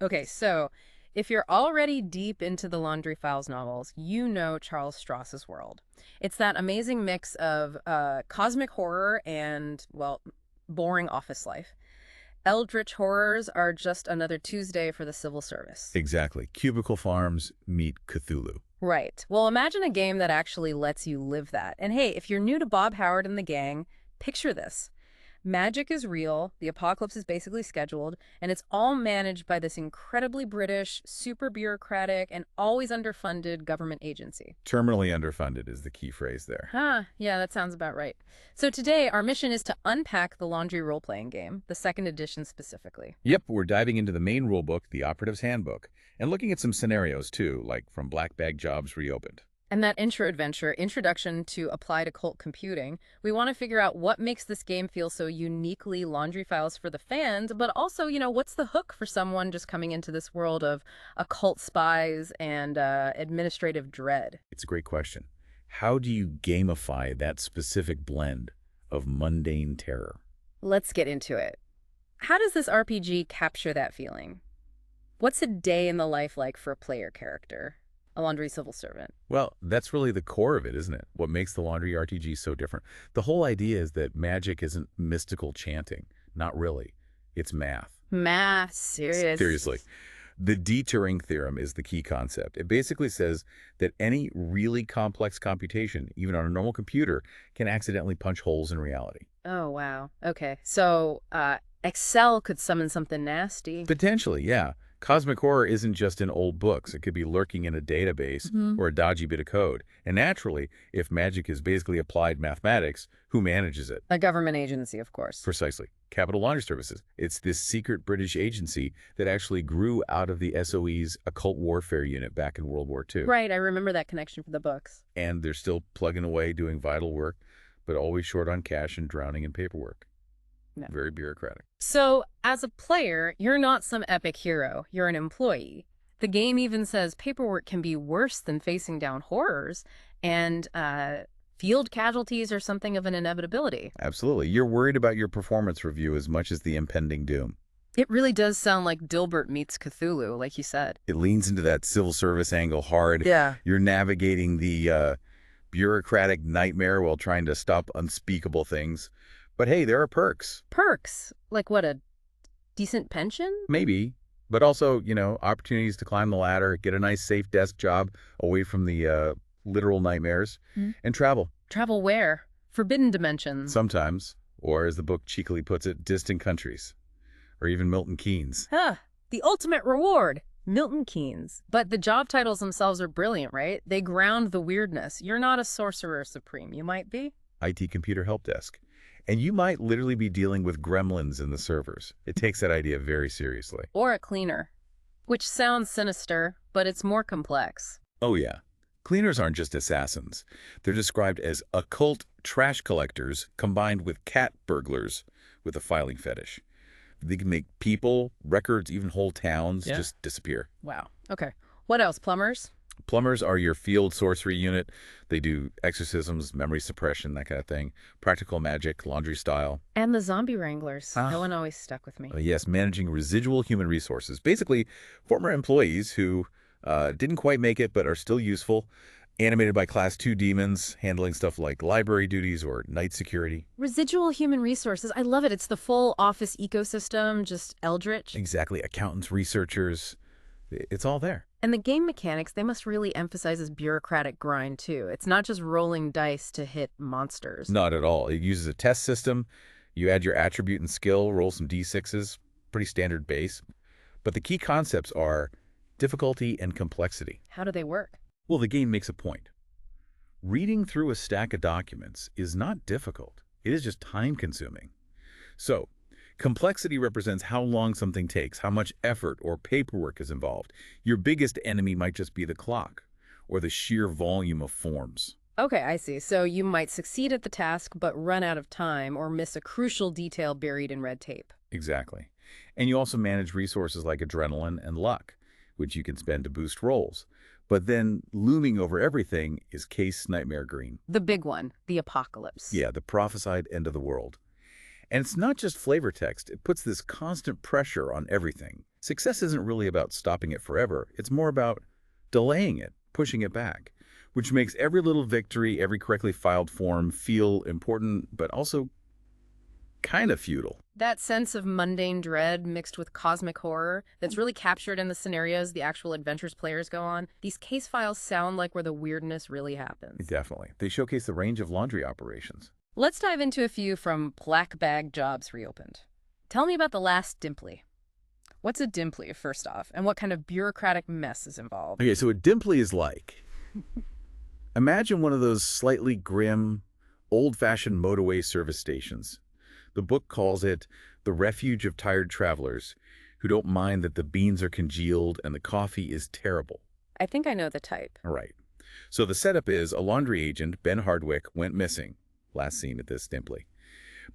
Okay, so if you're already deep into the Laundry Files novels, you know Charles Stross's world. It's that amazing mix of cosmic horror and, well, boring office life. Eldritch horrors are just another Tuesday for the civil service. Exactly. Cubicle Farms meet Cthulhu. Right. Well, imagine a game that actually lets you live that. And hey, if you're new to Bob Howard and the gang, picture this. Magic is real, the apocalypse is basically scheduled, and it's all managed by this incredibly British, super bureaucratic, and always underfunded government agency. Terminally underfunded is the key phrase there. Huh, yeah, that sounds about right. So today, our mission is to unpack the Laundry Role-Playing Game, the second edition specifically. Yep, we're diving into the main rulebook, the operatives handbook, and looking at some scenarios too, like from black bag jobs reopened. And that intro adventure, Introduction to Applied Occult Computing, we want to figure out what makes this game feel so uniquely Laundry Files for the fans, but also, what's the hook for someone just coming into this world of occult spies and administrative dread? It's a great question. How do you gamify that specific blend of mundane terror? Let's get into it. How does this RPG capture that feeling? What's a day in the life like for a player character? A laundry civil servant. Well, that's really the core of it, isn't it? What makes the Laundry RPG so different. The whole idea is that magic isn't mystical chanting. Not really. It's math. Math, serious. Seriously. The deterring theorem is the key concept. It basically says that any really complex computation, even on a normal computer, can accidentally punch holes in reality. Oh, wow. Okay. So, Excel could summon something nasty. Potentially, yeah. Cosmic horror isn't just in old books. It could be lurking in a database or a dodgy bit of code. And naturally, if magic is basically applied mathematics, who manages it? A government agency, of course. Precisely. Capital Laundry Services. It's this secret British agency that actually grew out of the SOE's occult warfare unit back in World War II. Right, I remember that connection from the books. And they're still plugging away doing vital work, but always short on cash and drowning in paperwork. No. Very bureaucratic. So, as a player, you're not some epic hero. You're an employee. The game even says paperwork can be worse than facing down horrors, and field casualties are something of an inevitability. Absolutely. You're worried about your performance review as much as the impending doom. It really does sound like Dilbert meets Cthulhu, like you said. It leans into that civil service angle hard. Yeah. You're navigating the bureaucratic nightmare while trying to stop unspeakable things. But hey, there are perks. Perks? Like what, a decent pension? Maybe. But also, opportunities to climb the ladder, get a nice safe desk job away from the literal nightmares, and travel. Travel where? Forbidden dimensions. Sometimes. Or, as the book cheekily puts it, distant countries. Or even Milton Keynes. Huh. The ultimate reward. Milton Keynes. But the job titles themselves are brilliant, right? They ground the weirdness. You're not a sorcerer supreme. You might be. IT computer help desk. And you might literally be dealing with gremlins in the servers. It takes that idea very seriously. Or a cleaner. Which sounds sinister, but it's more complex. Oh yeah. Cleaners aren't just assassins. They're described as occult trash collectors combined with cat burglars with a filing fetish. They can make people, records, even whole towns just disappear. Wow. Okay. What else? Plumbers? Plumbers are your field sorcery unit. They do exorcisms, memory suppression, that kind of thing. Practical magic, laundry style. And the zombie wranglers. That one always stuck with me. Yes, managing residual human resources. Basically, former employees who didn't quite make it but are still useful. Animated by Class 2 demons, handling stuff like library duties or night security. Residual human resources. I love it. It's the full office ecosystem, just eldritch. Exactly. Accountants, researchers. It's all there. And the game mechanics, they must really emphasize this bureaucratic grind, too. It's not just rolling dice to hit monsters. Not at all. It uses a test system. You add your attribute and skill, roll some d6s. Pretty standard base. But the key concepts are difficulty and complexity. How do they work? Well, the game makes a point. Reading through a stack of documents is not difficult. It is just time-consuming. So, complexity represents how long something takes, how much effort or paperwork is involved. Your biggest enemy might just be the clock or the sheer volume of forms. Okay, I see. So you might succeed at the task but run out of time or miss a crucial detail buried in red tape. Exactly. And you also manage resources like adrenaline and luck, which you can spend to boost rolls. But then looming over everything is Case Nightmare Green. The big one, the apocalypse. Yeah, the prophesied end of the world. And it's not just flavor text. It puts this constant pressure on everything. Success isn't really about stopping it forever. It's more about delaying it, pushing it back, which makes every little victory, every correctly filed form feel important, but also kind of futile. That sense of mundane dread mixed with cosmic horror that's really captured in the scenarios the actual adventures players go on. These case files sound like where the weirdness really happens. Definitely. They showcase the range of laundry operations. Let's dive into a few from Black Bag Jobs Reopened. Tell me about the last Dimpley. What's a Dimpley, first off, and what kind of bureaucratic mess is involved? Okay, so what Dimpley is like, imagine one of those slightly grim, old-fashioned motorway service stations. The book calls it the refuge of tired travelers who don't mind that the beans are congealed and the coffee is terrible. I think I know the type. All right. So the setup is a laundry agent, Ben Hardwick, went missing. Last seen at this Dimpley.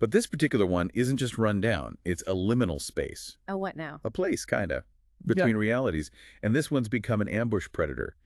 But this particular one isn't just run down. It's a liminal space. Oh, what now? A place, kind of, between realities. And this one's become an ambush predator.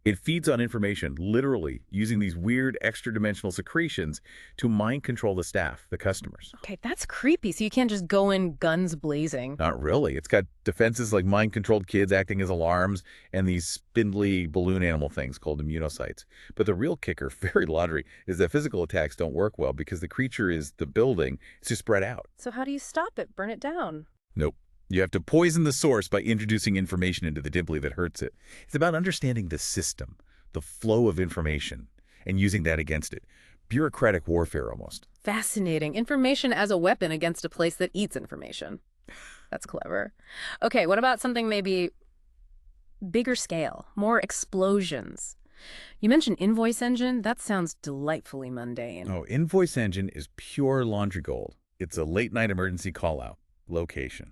It feeds on information, literally, using these weird extra-dimensional secretions to mind control the staff, the customers. Okay, that's creepy, so you can't just go in guns blazing. Not really. It's got defenses like mind-controlled kids acting as alarms and these spindly balloon animal things called immunocytes. But the real kicker, very laundry, is that physical attacks don't work well because the creature is the building. It's just spread out. So how do you stop it? Burn it down? Nope. You have to poison the source by introducing information into the Dimpley that hurts it. It's about understanding the system, the flow of information, and using that against it. Bureaucratic warfare, almost. Fascinating. Information as a weapon against a place that eats information. That's clever. Okay, what about something maybe bigger scale, more explosions? You mentioned Invoice Engine. That sounds delightfully mundane. Oh, Invoice Engine is pure laundry gold. It's a late-night emergency call-out. Location: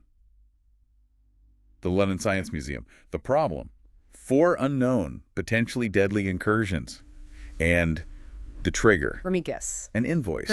the London Science Museum. The problem: 4 unknown, potentially deadly incursions. And the trigger: Let me guess. an invoice.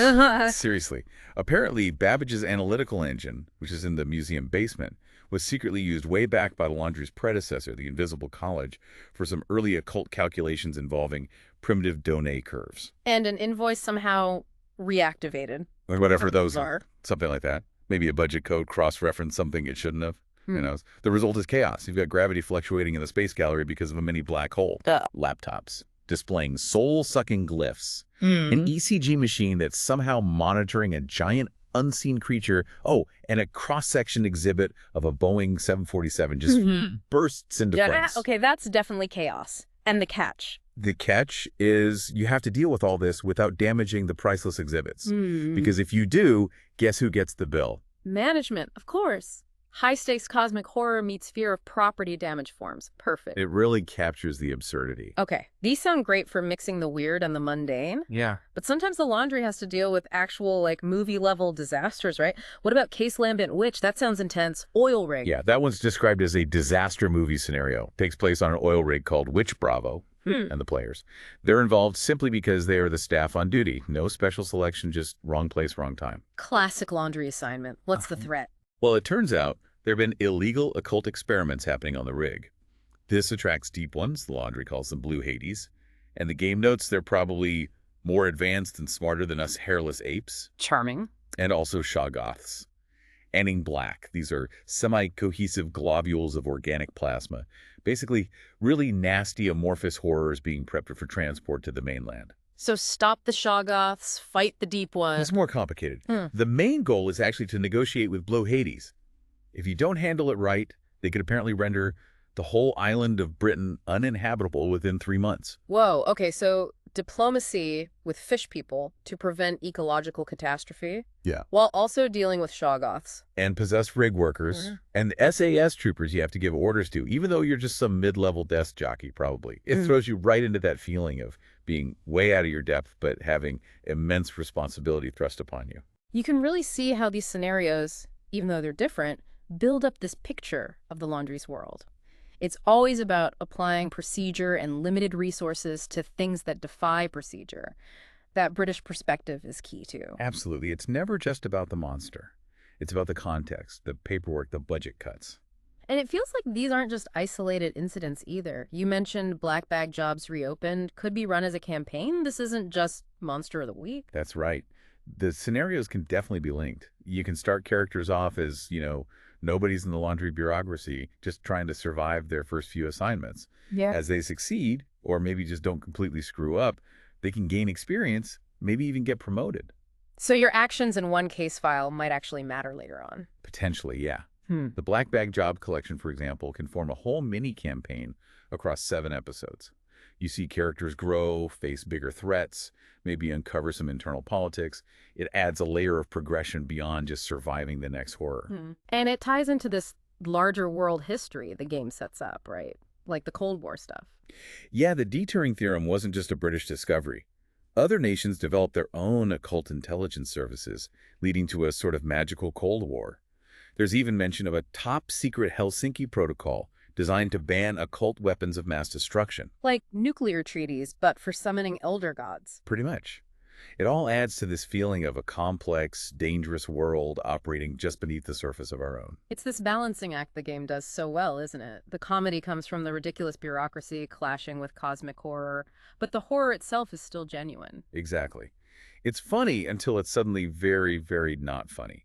Seriously. Apparently, Babbage's analytical engine, which is in the museum basement, was secretly used way back by the laundry's predecessor, the Invisible College, for some early occult calculations involving primitive Donné curves. And an invoice somehow reactivated. Like whatever those are. Something like that. Maybe a budget code cross-referenced something it shouldn't have. You know, the result is chaos. You've got gravity fluctuating in the space gallery because of a mini black hole. Laptops displaying soul-sucking glyphs. An ECG machine that's somehow monitoring a giant unseen creature. Oh, and a cross-section exhibit of a Boeing 747 just bursts into flames. Okay, that's definitely chaos. And the catch. The catch is you have to deal with all this without damaging the priceless exhibits. Because if you do, guess who gets the bill? Management, of course. High-stakes cosmic horror meets fear of property damage forms. Perfect. It really captures the absurdity. Okay, these sound great for mixing the weird and the mundane. Yeah. But sometimes the laundry has to deal with actual, like, movie-level disasters, right? What about Case Lambent Witch? That sounds intense. Oil rig. Yeah, that one's described as a disaster movie scenario. Takes place on an oil rig called Witch Bravo. And the players. They're involved simply because they are the staff on duty. No special selection, just wrong place, wrong time. Classic laundry assignment. What's the threat? Well, it turns out there have been illegal occult experiments happening on the rig. This attracts deep ones. The laundry calls them Blue Hades. And the game notes they're probably more advanced and smarter than us hairless apes. Charming. And also shoggoths. Anning black. These are semi-cohesive globules of organic plasma. Basically, really nasty amorphous horrors being prepped for transport to the mainland. So stop the shoggoths, fight the deep ones. It's more complicated. The main goal is actually to negotiate with Blue Hades. If you don't handle it right, they could apparently render the whole island of Britain uninhabitable within 3 months. Whoa, okay, so diplomacy with fish people to prevent ecological catastrophe. Yeah. While also dealing with shoggoths. And possessed rig workers. And SAS troopers you have to give orders to, even though you're just some mid-level desk jockey, probably. It throws you right into that feeling of being way out of your depth, but having immense responsibility thrust upon you. You can really see how these scenarios, even though they're different, build up this picture of the laundry's world. It's always about applying procedure and limited resources to things that defy procedure. That British perspective is key, too. Absolutely. It's never just about the monster. It's about the context, the paperwork, the budget cuts. And it feels like these aren't just isolated incidents either. You mentioned Black Bag Jobs Reopened could be run as a campaign. This isn't just Monster of the Week. That's right. The scenarios can definitely be linked. You can start characters off as, Nobody's in the laundry bureaucracy just trying to survive their first few assignments. Yeah. As they succeed, or maybe just don't completely screw up, they can gain experience, maybe even get promoted. So your actions in one case file might actually matter later on. Potentially, yeah. Hmm. The Black Bag Job Collection, for example, can form a whole mini-campaign across 7 episodes. You see characters grow, face bigger threats, maybe uncover some internal politics. It adds a layer of progression beyond just surviving the next horror. And it ties into this larger world history the game sets up, right? Like the Cold War stuff. Yeah, the deterring theorem wasn't just a British discovery. Other nations developed their own occult intelligence services, leading to a sort of magical Cold War. There's even mention of a top-secret Helsinki protocol designed to ban occult weapons of mass destruction. Like nuclear treaties, but for summoning elder gods. Pretty much. It all adds to this feeling of a complex, dangerous world operating just beneath the surface of our own. It's this balancing act the game does so well, isn't it? The comedy comes from the ridiculous bureaucracy clashing with cosmic horror, but the horror itself is still genuine. Exactly. It's funny until it's suddenly very, very not funny.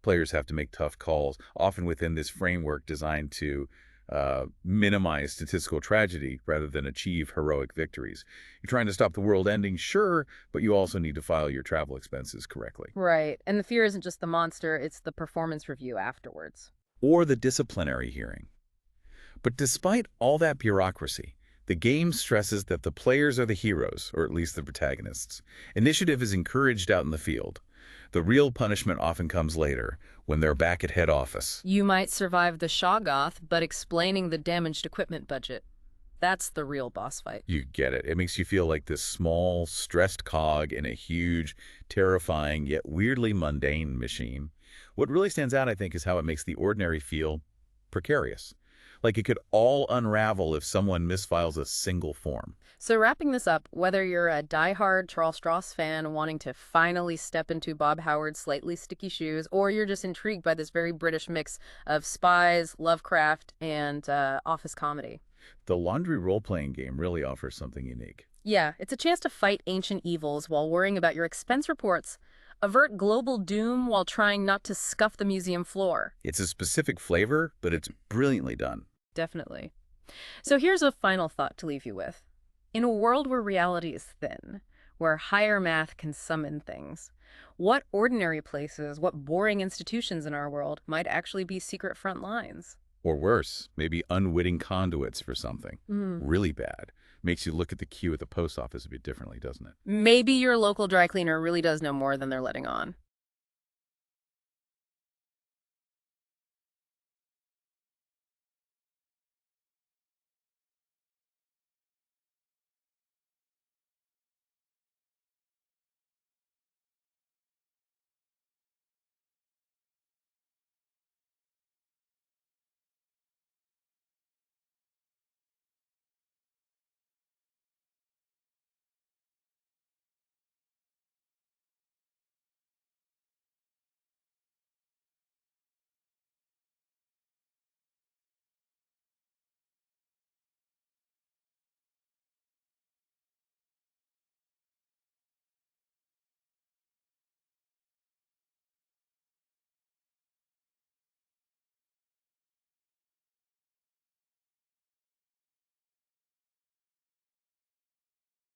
Players have to make tough calls, often within this framework designed to minimize statistical tragedy rather than achieve heroic victories. You're trying to stop the world ending, sure, but you also need to file your travel expenses correctly. Right. And the fear isn't just the monster, it's the performance review afterwards. Or the disciplinary hearing. But despite all that bureaucracy, the game stresses that the players are the heroes, or at least the protagonists. Initiative is encouraged out in the field. The real punishment often comes later, when they're back at head office. You might survive the shoggoth, but explaining the damaged equipment budget. That's the real boss fight. You get it. It makes you feel like this small, stressed cog in a huge, terrifying, yet weirdly mundane machine. What really stands out, I think, is how it makes the ordinary feel precarious. Like it could all unravel if someone misfiles a single form. So wrapping this up, whether you're a diehard Charles Stross fan wanting to finally step into Bob Howard's slightly sticky shoes, or you're just intrigued by this very British mix of spies, Lovecraft, and office comedy. The Laundry Role-Playing Game really offers something unique. Yeah, it's a chance to fight ancient evils while worrying about your expense reports, avert global doom while trying not to scuff the museum floor. It's a specific flavor, but it's brilliantly done. Definitely. So here's a final thought to leave you with. In a world where reality is thin, where higher math can summon things, what ordinary places, what boring institutions in our world might actually be secret front lines? Or worse, maybe unwitting conduits for something. Really bad. Makes you look at the queue at the post office a bit differently, doesn't it? Maybe your local dry cleaner really does know more than they're letting on.